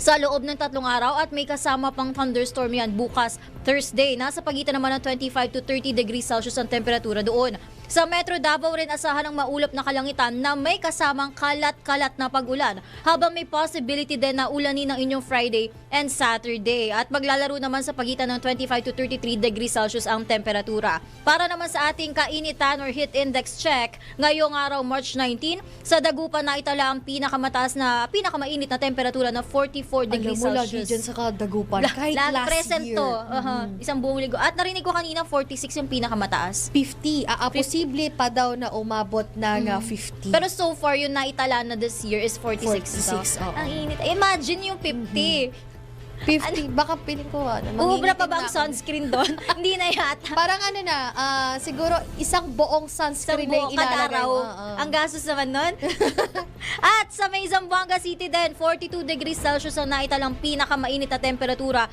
sa loob ng 3 araw at may kasama pang thunderstorm yan bukas Thursday. Nasa pagitan naman ng 25 to 30 degrees Celsius ang temperatura doon. Sa Metro Davao rin asahan ng maulap na kalangitan na may kasamang kalat-kalat na pag-ulan habang may possibility din na ulanin ng inyong Friday and Saturday. At maglalaro naman sa pagitan ng 25 to 33 degrees Celsius ang temperatura. Para naman sa ating kainitan or heat index check, ngayong araw March 19, sa Dagupan na itala ang pinakamainit na temperatura na 44 degrees Alam mo, lagi Celsius. dyan sa Dagupan. Kahit last present year. to. Isang buong linggo. At narinig ko kanina 46 yung pinakamataas. 50. Posible pa daw na umabot ng 50. Pero so far, yung naitala na this year is 46. 46, oo. Ang init. Imagine yung 50. 50, baka piling ko Ubra pa ba ang sunscreen doon? Hindi na yata. Parang siguro isang buong sunscreen na yung ilalagay. Kada araw. Ang gastos naman nun. At sa may Zamboanga City din, 42 degrees Celsius ang naitalang pinakamainit na temperatura,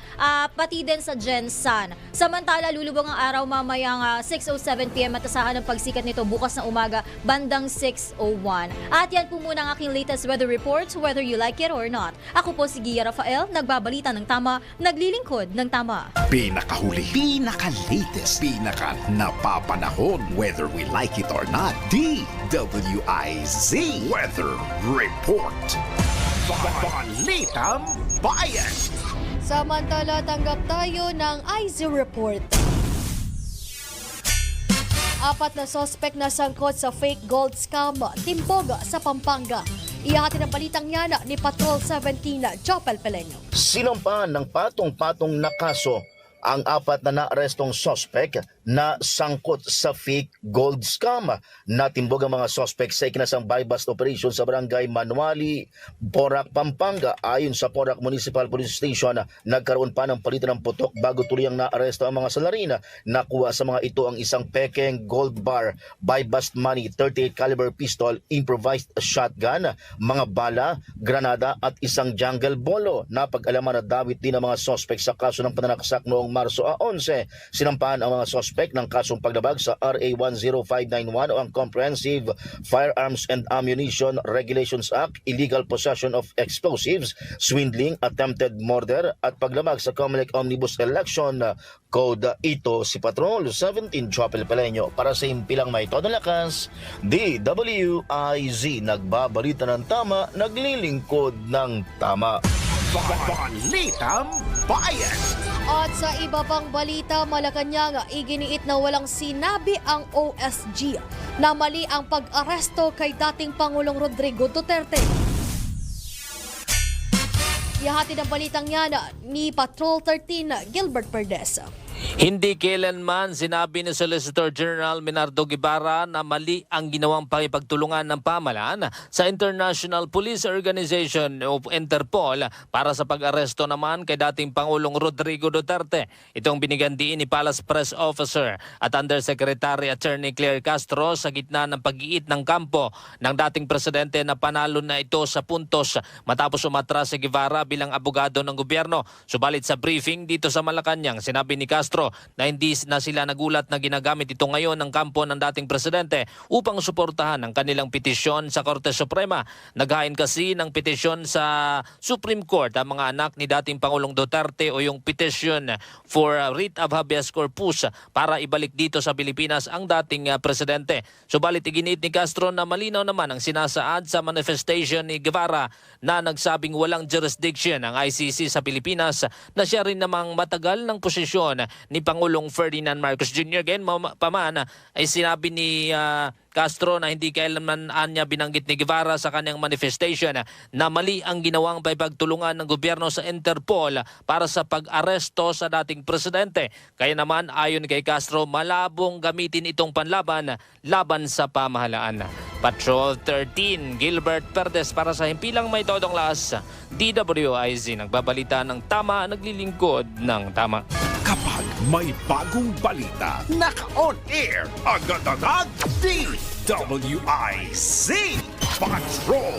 pati din sa Gensan. Samantala, lulubog ang araw mamayang 6:07 PM at asahan ng pagsikat nito bukas na umaga bandang 6:01. At yan po muna ang aking latest weather reports, whether you like it or not. Ako po si Gia Rafael, nagbabalita ng tama, naglilingkod ng tama. Pinakahuli, pinaka-latest, pinaka-napapanahon, whether we like it or not, DWIZ Weather Report. Balitang Bayan. Samantala, tanggap tayo ng IZ Report. 4 na sospek na sangkot sa fake gold scam, timbog sa Pampanga. Iahati ng balitang yan ni Patrol 17, Jopel Peleño. Sinampan ng patong-patong na kaso ang 4 na naarestong sospek na sangkot sa fake gold scam. Natimbog ang mga sospek sa ikinasang buy-bust operation sa barangay Manuali, Porac, Pampanga. Ayon sa Porac Municipal Police Station, nagkaroon pa ng palitan ng putok bago tuluyang naaresto ang mga salarin. Nakuha sa mga ito ang isang pekeng gold bar, buy-bust money, 38 caliber pistol, improvised shotgun, mga bala, granada at isang jungle bolo. Napag-alaman na dawit din ang mga sospek sa kaso ng pananaksak noong Marso 11. Sinampahan ang mga sospek ng kasong paglabag sa RA 10591 o ang Comprehensive Firearms and Ammunition Regulations Act, illegal possession of explosives, swindling, attempted murder at paglabag sa COMELEC Omnibus Election Code. Ito si Patrol 17, Jopel Peleño para sa impilang may todo lakas, DWIZ, nagbabalita ng tama, naglilingkod ng tama. Balitang Bayan. At sa iba pang balita, Malacanang, iginiit na walang sinabi ang OSG na mali ang pag-aresto kay dating Pangulong Rodrigo Duterte. Ihahatid ang balitang yan ni Patrol 13 Gilbert Perdes. Hindi kailanman sinabi ni Solicitor General Minardo Guevara na mali ang ginawang pakipagtulungan ng pamahalaan sa International Police Organization o Interpol para sa pag-aresto naman kay dating Pangulong Rodrigo Duterte. Itong binigyan diin ni Palace Press Officer at Undersecretary Attorney Claire Castro sa gitna ng pag-iit ng kampo ng dating presidente na panalo na ito sa puntos matapos umatras si Guevara bilang abogado ng gobyerno. Subalit sa briefing dito sa Malacanang, sinabi ni Castro na hindi na sila nagulat na ginagamit ito ngayon ng kampo ng dating presidente upang suportahan ang kanilang petisyon sa Korte Suprema. Naghain kasi ng petisyon sa Supreme Court ang mga anak ni dating Pangulong Duterte o yung petition for writ of habeas corpus para ibalik dito sa Pilipinas ang dating presidente. Subalit iginiit ni Castro na malinaw naman ang sinasaad sa manifestation ni Guevara na nagsabing walang jurisdiction ang ICC sa Pilipinas, na siya rin namang matagal ng posisyon ni Pangulong Ferdinand Marcos Jr. Again, paman ay sinabi ni Castro na hindi kailanman niya binanggit ni Guevara sa kanyang manifestation na mali ang ginawang pagtulungan ng gobyerno sa Interpol para sa pag-aresto sa dating presidente. Kaya naman ayon kay Castro, malabong gamitin itong panlaban laban sa pamahalaan. Patrol 13 Gilbert Perdes para sa Himpilang May Todong Lakas, DWIZ, nagbabalita ng tama, naglilingkod ng tama. Kapag may bagong balita, naka-on air agad-agad DWIZ Patrol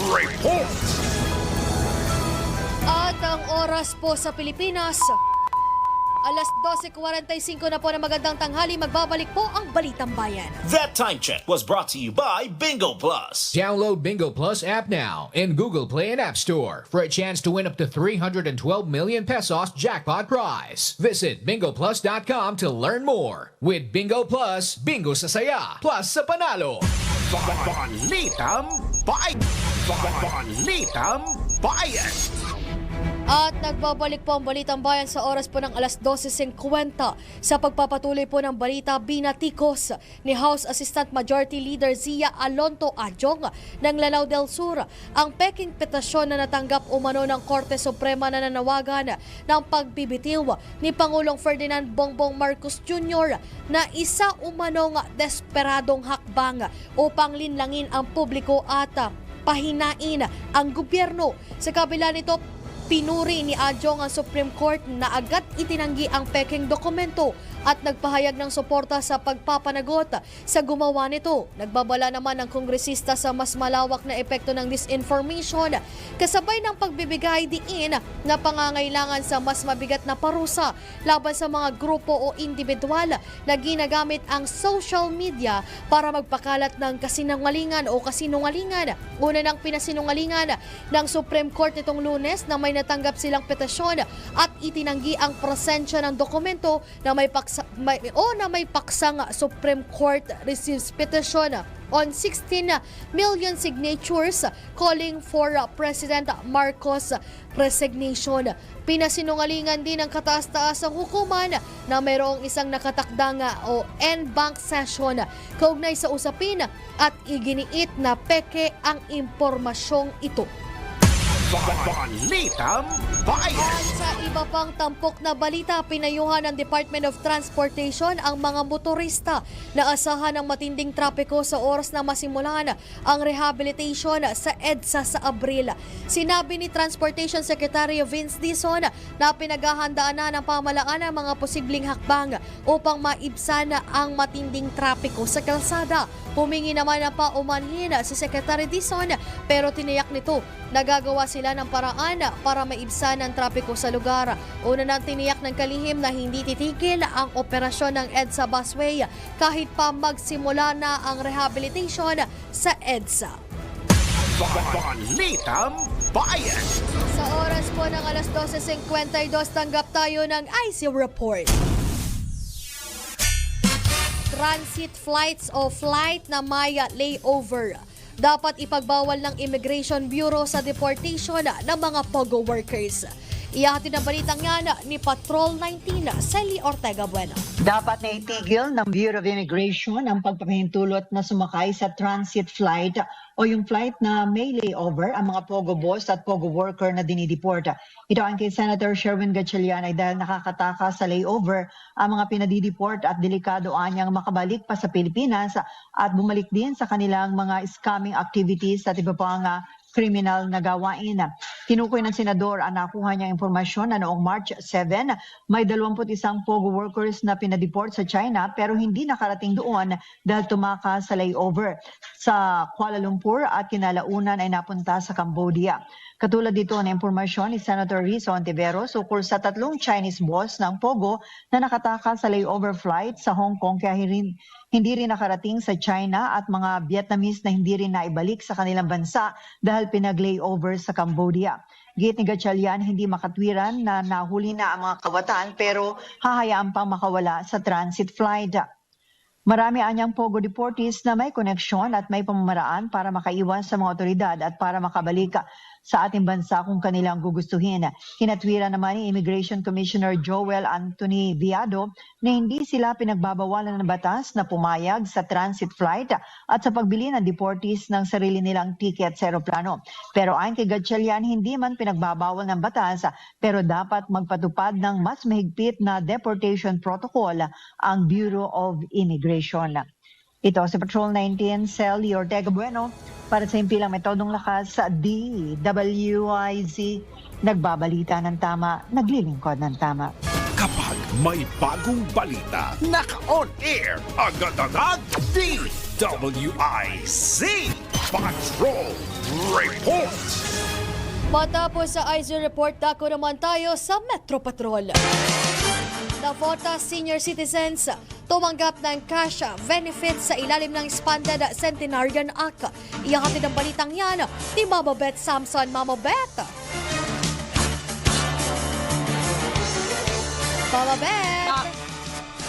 Report. At ang oras po sa Pilipinas, alas 12:45 na po ng magandang tanghali. Magbabalik po ang Balitang Bayan. That time check was brought to you by Bingo Plus. Download Bingo Plus app now in Google Play and App Store for a chance to win up to 312 million pesos jackpot prize. Visit bingoplus.com to learn more. With Bingo Plus, bingo sa saya, plus sa panalo. Balitang Bayan. Balitang Bayan. At nagbabalik po ang Balitang Bayan sa oras po ng alas 12:50 sa pagpapatuloy po ng balita. Binatikos ni House Assistant Majority Leader Zia Alonto Adjong ng Lanao del Sur ang peking petisyon na natanggap umano ng Korte Suprema na nanawagan ng pagbibitiw ni Pangulong Ferdinand Bongbong Marcos Jr. na isa umanong desperadong hakbang upang linlangin ang publiko at pahinain ang gobyerno. Sa kabila nito, pinuri ni Adjong ang Supreme Court na agad itinanggi ang peking dokumento at nagpahayag ng suporta sa pagpapanagot sa gumawa nito. Nagbabala naman ng kongresista sa mas malawak na epekto ng disinformation kasabay ng pagbibigay diin na pangangailangan sa mas mabigat na parusa laban sa mga grupo o individual na ginagamit ang social media para magpakalat ng kasinungalingan o kasinungalingan. Una ng pinasinungalingan ng Supreme Court nitong Lunes na may natanggap silang petisyon at itinanggi ang presensya ng dokumento na may paksang Supreme Court receives petition on 16 million signatures calling for President Marcos' resignation. Pinasinungalingan din ng kataas-taasang hukuman na mayroong isang nakatakdang o en banc session kaugnay sa usapin at iginiit na peke ang impormasyong ito. Balitang Bayan. At sa iba pang tampok na balita, pinayuhan ng Department of Transportation ang mga motorista na asahan ng matinding trapiko sa oras na masimulan ang rehabilitation sa EDSA sa Abril. Sinabi ni Transportation Secretary Vince Dizon na pinaghahandaan na ng pamahalaan ang mga posibleng hakbang upang maibsan ang matinding trapiko sa kalsada. Humingi naman na paumanhin si Secretary Dizon pero tiniyak nito na gagawa sila ng paraan para maibsan ang trapiko sa lugar. Una nang tiniyak ng kalihim na hindi titigil ang operasyon ng EDSA busway kahit pa magsimula na ang rehabilitation sa EDSA. Balitang Bayan. Sa oras po ng alas 12:52, tanggap tayo ng IC Report. Transit flights o flight na may layover dapat ipagbawal ng Immigration Bureau sa deportation ng mga POGO workers. Ihahatid ang balitang yan ni Patrol 19, Sally Ortega Bueno. Dapat na itigil ng Bureau of Immigration ang pagpapahintulot na sumakay sa transit flight o yung flight na may layover ang mga POGO boss at POGO worker na dinideport. Ito ang kay Senator Sherwin Gatchalian ay dahil nakakataka sa layover ang mga pinadideport at delikado anyang makabalik pa sa Pilipinas at bumalik din sa kanilang mga scamming activities at iba pang kriminal na gawain. Tinukoy ng senador ang nakuha niyang impormasyon na noong March 7, may 21 POGO workers na pinadeport sa China pero hindi nakarating doon dahil tumakas sa layover sa Kuala Lumpur at kinalaunan ay napunta sa Cambodia. Katulad dito ng impormasyon ni Senator Rizzo Ontiveros ukol sa 3 Chinese boss ng POGO na nakatakas sa layover flight sa Hong Kong kaya hindi rin nakarating sa China at mga Vietnamese na hindi rin naibalik sa kanilang bansa dahil pinag-layover sa Cambodia. Git ni Gatchalian, hindi makatwiran na nahuli na ang mga kawatan pero hahayaan pang makawala sa transit flight. Marami anyang POGO deportees na may koneksyon at may pamamaraan para makaiwas sa mga otoridad at para makabalik sa ating bansa kung kanilang gugustuhin. Hinatwiran naman ni Immigration Commissioner Joel Anthony Viado na hindi sila pinagbabawalan ng batas na pumayag sa transit flight at sa pagbili ng deportees ng sarili nilang ticket sa eroplano. Pero ayon kay Gatchalian, hindi man pinagbabawal ng batas pero dapat magpatupad ng mas mahigpit na deportation protocol ang Bureau of Immigration. Ito si Patrol 19, Celly Ortega Bueno, para sa himpilang metodong lakas sa DWIZ. Nagbabalita ng tama, naglilingkod ng tama. Kapag may bagong balita, naka-on air, agad-agad DWIZ Patrol Report. Matapos sa IZ Report, dako naman tayo sa Metro Patrol. Navota Senior Citizens tumanggap ng cash benefits sa ilalim ng Expanded Centenarian Act. Iyahatid ang balitang yan ni Mama Beth Samson. Mama Beth! Mama Beth!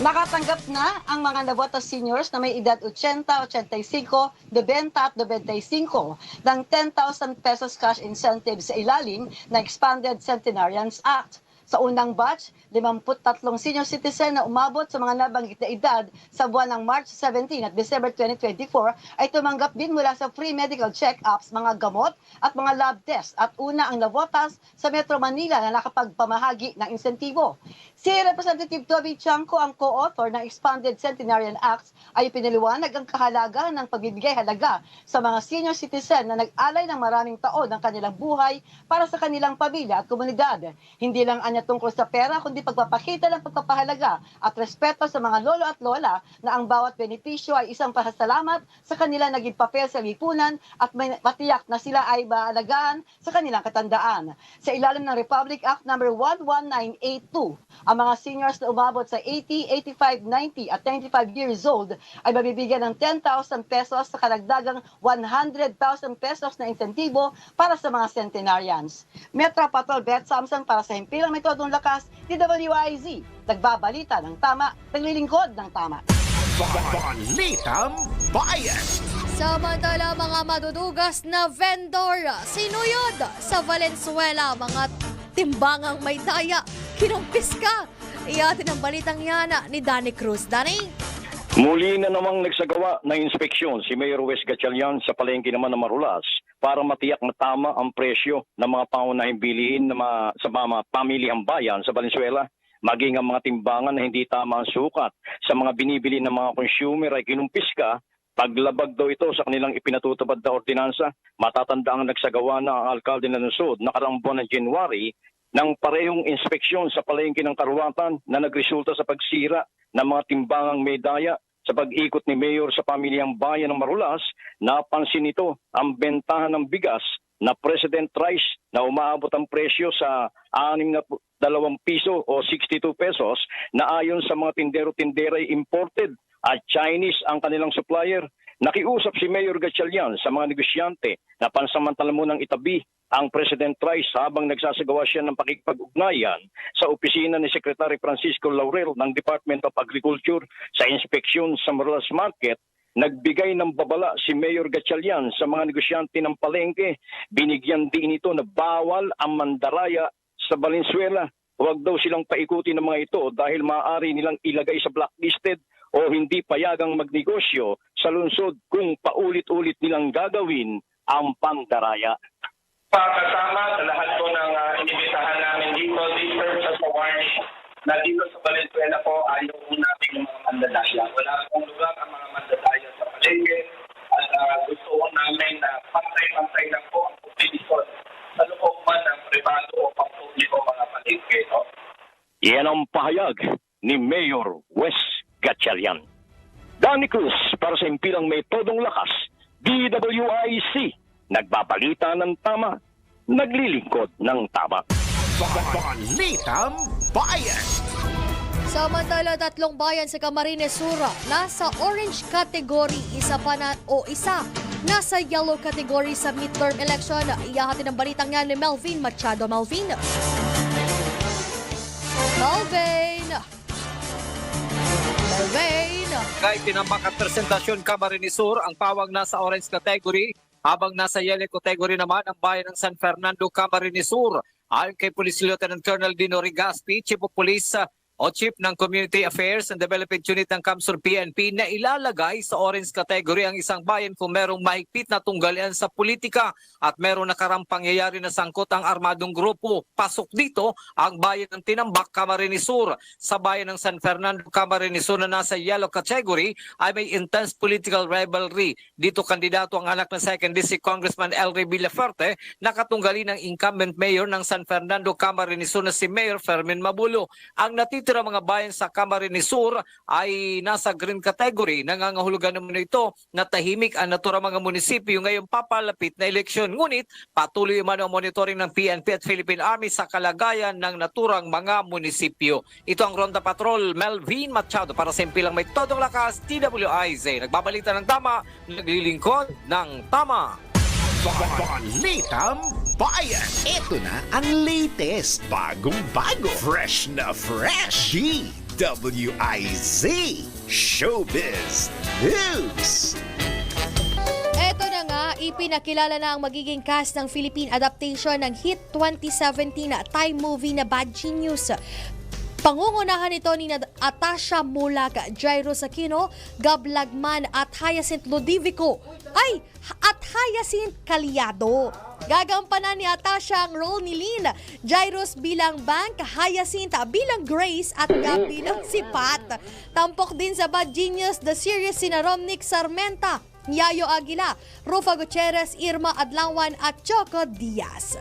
Nakatanggap na ang mga Navota seniors na may edad 80, 85, 90 at 95 ng 10,000 pesos cash incentive sa ilalim ng Expanded Centenarians Act. Sa unang batch, 53 senior citizen na umabot sa mga nabanggit na edad sa buwan ng March 17 at December 2024 ay tumanggap din mula sa free medical check-ups, mga gamot at mga lab test at una ang Navotas sa Metro Manila na nakapagpamahagi ng insentibo. Si Representative Toby Chanco, ang co-author ng Expanded Centenarian Acts, ay pinaliwanag ang kahalaga ng pagbibigay halaga sa mga senior citizen na nag-alay ng maraming taon ng kanilang buhay para sa kanilang pamilya at komunidad. Hindi lang anya tungkol sa pera, kundi pagpapakita ng pagpapahalaga at respeto sa mga lolo at lola na ang bawat benepisyo ay isang pasasalamat sa kanilang naging papel sa lipunan at may matiyak na sila ay maalagaan sa kanilang katandaan. Sa ilalim ng Republic Act No. 11982, ang mga seniors na umabot sa 80, 85, 90 at 95 years old ay mabibigyan ng 10,000 pesos sa karagdagang 100,000 pesos na insentibo para sa mga centenarians. Metro Patrol Beth Samson para sa himpilang metodong lakas, DWIZ. Nagbabalita ng tama, naglilingkod ng tama. Balitang Bayan. Samantala, mga madudugas na vendor sinuyod sa Valenzuela, mga timbangang may daya, kinumpis ka. Iyatin ang balitang yan ni Danny Cruz. Danny? Muli na namang nagsagawa ng inspeksyon si Mayor Wes Gatchalian sa palengke naman ng Marulas para matiyak na tama ang presyo ng mga pangunahing bilihin sa mga pamilihang bayan sa Valenzuela. Maging ang mga timbangan na hindi tama ang sukat sa mga binibili ng mga consumer ay kinumpiska. Paglabag daw ito sa kanilang ipinatutupad na ordinansa. Matatanda ang nagsagawa na ang alkalde ng lungsod nakaraang buwan ng January ng parehong inspeksyon sa palengke ng Karuwatan na nagresulta sa pagsira ng mga timbangang medaya. Sa pag-ikot ni Mayor sa pamilyang bayan ng Marulas, napansin nito ang bentahan ng bigas na President Rice na umaabot ang presyo sa 62 piso o 62 pesos na ayon sa mga tindero-tindera ay imported at Chinese ang kanilang supplier. Nakiusap si Mayor Gatchalian sa mga negosyante na pansamantala munang itabi ang President Rice habang nagsasagawa siya ng pakikipag-ugnayan sa opisina ni Secretary Francisco Laurel ng Department of Agriculture sa inspeksyon sa Marulas Market. Nagbigay ng babala si Mayor Gatchalian sa mga negosyante ng palengke. Binigyan din ito na bawal ang mandaraya sa Valenzuela huwag daw silang paikutin ng mga ito dahil maaari nilang ilagay sa blacklisted o hindi payagang magnegosyo sa lungsod kung paulit-ulit nilang gagawin ang pandaraya. Kasama sa lahat po ng inibitahan namin dito, this serves as a warning na dito sa Valenzuela po ayaw po natin yung mga mandadaya. Wala pong lugar ang mga mandadaya sa palengke at gusto po namin na pantay-pantay lang po ang publikon sa loob man ng privado o pang-publiko mga palengke. No? Iyan ang pahayag ni Mayor Wes Gatchalian. Danny Cruz para sa impilang may todong lakas, DWIC. Nagbabalita ng tama, naglilingkod ng tama. Balitang Bayan. Samantala, 3 bayan sa Camarines Sur nasa orange category, isa nasa yellow category sa midterm election. Iyahatid ang balitang yan ni Melvin Machado. Melvin. Kahit tinambak at presentasyon Camarines Sur, ang pawang nasa orange category, habang nasa yellow category naman ang bayan ng San Fernando, Camarines Sur. Ayon kay Police Lieutenant Colonel Dino Rigaspi, Chief of Police o Chief ng Community Affairs and Development Unit ng Kamsur PNP, na ilalagay sa orange category ang isang bayan kung merong mahigpit na tunggalian sa politika at merong nakarang pangyayari na sangkot ang armadong grupo. Pasok dito ang bayan ng Tinambak, Camarines Sur. Sa bayan ng San Fernando, Camarines Sur na nasa yellow category ay may intense political rivalry. Dito kandidato ang anak ng 2nd District Congressman Elry Villaferte, nakatunggali ng incumbent mayor ng San Fernando, Camarines Sur na si Mayor Fermin Mabulo. Ang natitira mga bayan sa Camarines Sur ay nasa green category. Nangangahulugan naman ito na tahimik ang naturang mga munisipyo ngayong papalapit na eleksyon. Ngunit patuloy man ang monitoring ng PNP at Philippine Army sa kalagayan ng naturang mga munisipyo. Ito ang Ronda Patrol, Melvin Machado para sa impilang may todong lakas, TWIZ. Nagbabalita ng tama, naglilingkod ng tama. Balitang Bayan. Ito na ang latest, bagong-bago, fresh na fresh. DWIZ Showbiz News. Eto na nga, ipinakilala na ang magiging cast ng Philippine adaptation ng hit 2017 na Thai movie na Bad Genius. Pangungunahan ito ni Atasha Mulak, Jairus Aquino, Gab Lagman at Hyacinth Ludovico. At Hyacinth Caliado. Gagampanan ni Atasha ang role ni Lynn, Jairus bilang Bank, Hyacinth bilang Grace at Gab bilang si Pat. Tampok din sa Bad Genius the series sina Romnick Sarmenta, Yayo Aguila, Rufa Gutierrez, Irma Adlawan at Choco Diaz.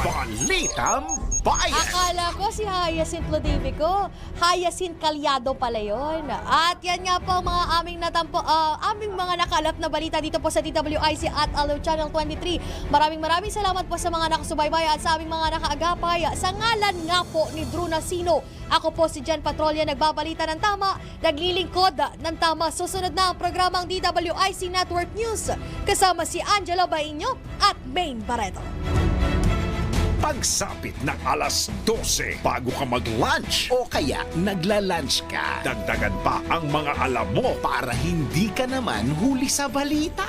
Balitang Bayan. Akala ko si Hyacinth Ludovico, Hyacinth Caliado pala yun. At yan nga po mga aming mga nakalap na balita dito po sa DWIC at Alo Channel 23. Maraming salamat po sa mga nakasubaybay at sa aming mga nakaagapay. Sa ngalan nga po ni Drew Nasino, ako po si Jen Patrolya, nagbabalita ng tama, naglilingkod ng tama. Susunod na ang programang DWIC Network News kasama si Angelo Bainyo at Maine Barreto. Pagsapit ng alas 12 bago ka mag-lunch o kaya nagla-lunch ka, dagdagan pa ang mga alam mo para hindi ka naman huli sa balita.